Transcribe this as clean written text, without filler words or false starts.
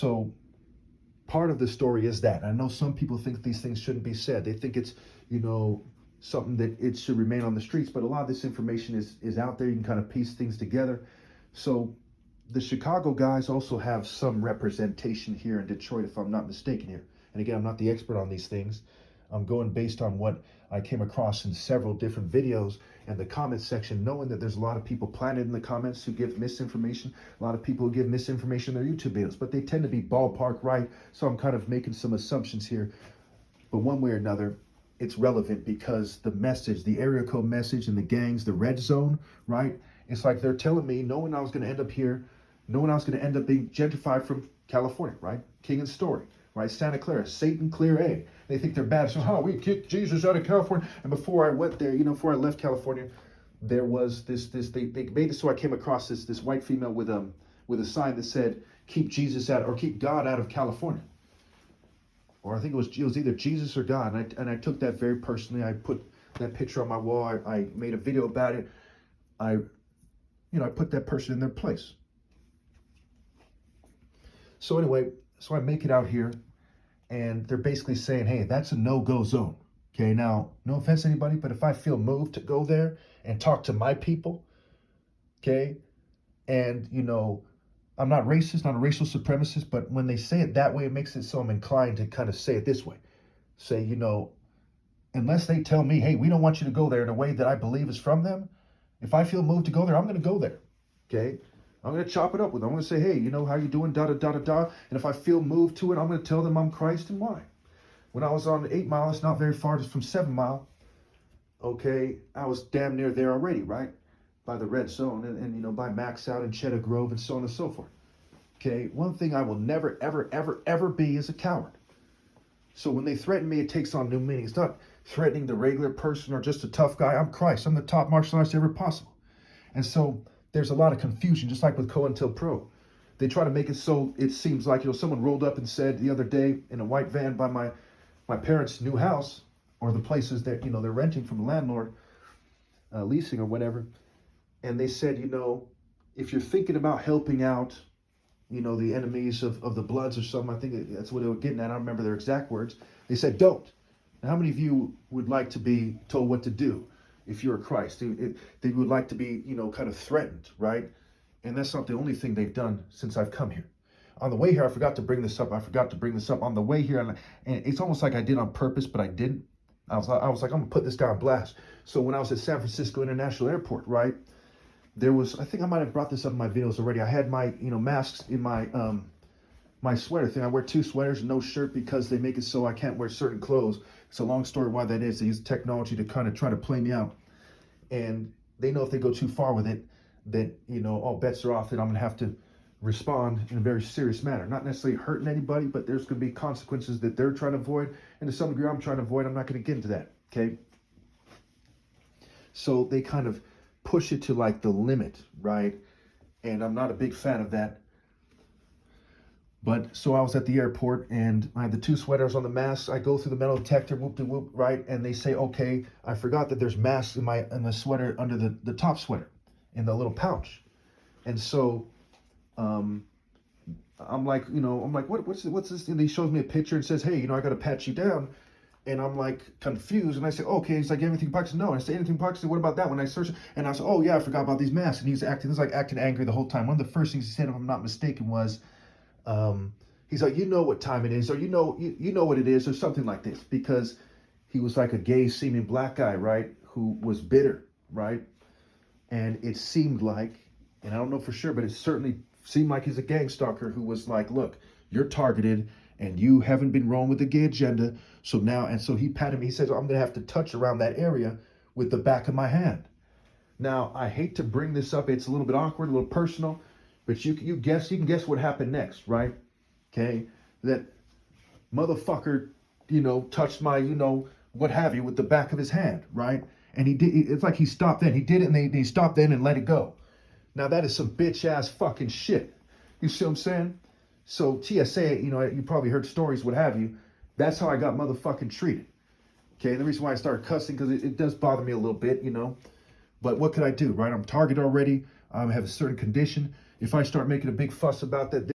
So part of the story is that. I know some people think these things shouldn't be said. They think it's, something that it should remain on the streets, but a lot of this information is out there. You can kind of piece things together. So the Chicago guys also have some representation here in Detroit, if I'm not mistaken here. And again, I'm not the expert on these things. I'm going based on what I came across in several different videos and the comment section, knowing that there's a lot of people planted in the comments who give misinformation, a lot of people who give misinformation in their YouTube videos, but they tend to be ballpark right. So I'm kind of making some assumptions here. But one way or another, it's relevant because the message, the area code message and the gangs, the red zone, right? It's like they're telling me, knowing I was going to end up here, knowing I was going to end up being gentrified from California, right? King and Story, right? Santa Clara, Satan, Clear A. They think they're bad. So, we kicked Jesus out of California. And before I went there, before I left California, there was they made it so I came across this white female with a sign that said, keep Jesus out, or keep God out of California. Or I think it was either Jesus or God. And I took that very personally. I put that picture on my wall. I made a video about it. I put that person in their place. So anyway, so I make it out here, and they're basically saying, hey, that's a no-go zone. Okay, now, no offense to anybody, but if I feel moved to go there and talk to my people, okay, and, I'm not racist, not a racial supremacist, but when they say it that way, it makes it so I'm inclined to kind of say it this way. Say, unless they tell me, hey, we don't want you to go there in a way that I believe is from them, if I feel moved to go there, I'm going to go there, okay? I'm going to chop it up with them. I'm going to say, hey, how you doing, da-da-da-da-da. And if I feel moved to it, I'm going to tell them I'm Christ and why. When I was on 8 Mile, it's not very far, just from 7 Mile, okay, I was damn near there already, right? By the red zone and by Max Out and Cheddar Grove and so on and so forth. Okay, one thing I will never, ever, ever, ever be is a coward. So when they threaten me, it takes on new meaning. It's not threatening the regular person or just a tough guy. I'm Christ. I'm the top martial artist ever possible. And so there's a lot of confusion, just like with COINTELPRO. They try to make it so it seems like, someone rolled up and said the other day in a white van by my parents' new house, or the places that, they're renting from the landlord, leasing or whatever. And they said, if you're thinking about helping out, the enemies of the Bloods or something, I think that's what they were getting at. I don't remember their exact words. They said, don't. Now, how many of you would like to be told what to do if you're a Christ? They would like to be, kind of threatened, right? And that's not the only thing they've done since I've come here. On the way here, I forgot to bring this up. On the way here, and it's almost like I did on purpose, but I didn't. I was like, I'm going to put this guy on blast. So when I was at San Francisco International Airport, right, there was, I think I might have brought this up in my videos already. I had my, masks in my my sweater thing. I wear 2 sweaters and no shirt because they make it so I can't wear certain clothes. It's a long story why that is. They use technology to kind of try to play me out. And they know if they go too far with it, that, all bets are off, that I'm going to have to respond in a very serious manner. Not necessarily hurting anybody, but there's going to be consequences that they're trying to avoid. And to some degree, I'm trying to avoid. I'm not going to get into that, okay? So they kind of push it to like the limit, right? And I'm not a big fan of that. But so I was at the airport and I had the 2 sweaters on the mask. I go through the metal detector, whoop-de-whoop, right? And they say, okay, I forgot that there's masks in the sweater under the top sweater in the little pouch. And so I'm like, what's this? And he shows me a picture and says, hey, I got to pat you down. And I'm like confused, and I say, okay. He's like, anything Pakistan? No. And I say, anything Pakistan? What about that? When I search it, and I said, oh yeah, I forgot about these masks. And he's acting angry the whole time. One of the first things he said, if I'm not mistaken, was, he's like, you know what time it is, or you know what it is, or something like this, because he was like a gay seeming black guy, right, who was bitter, right, and it seemed like, and I don't know for sure, but it certainly seemed like he's a gang stalker who was like, look, you're targeted. And you haven't been wrong with the gay agenda. So now, and so he patted me. He says, I'm going to have to touch around that area with the back of my hand. Now, I hate to bring this up. It's a little bit awkward, a little personal. But you can guess what happened next, right? Okay. That motherfucker, touched my, what have you, with the back of his hand, right? And he did, it's like he stopped then. He did it, and they stopped then and let it go. Now, that is some bitch-ass fucking shit. You see what I'm saying? So TSA, you probably heard stories, what have you. That's how I got motherfucking treated. Okay, and the reason why I started cussing, because it does bother me a little bit, But what could I do, right? I'm targeted already. I have a certain condition. If I start making a big fuss about that,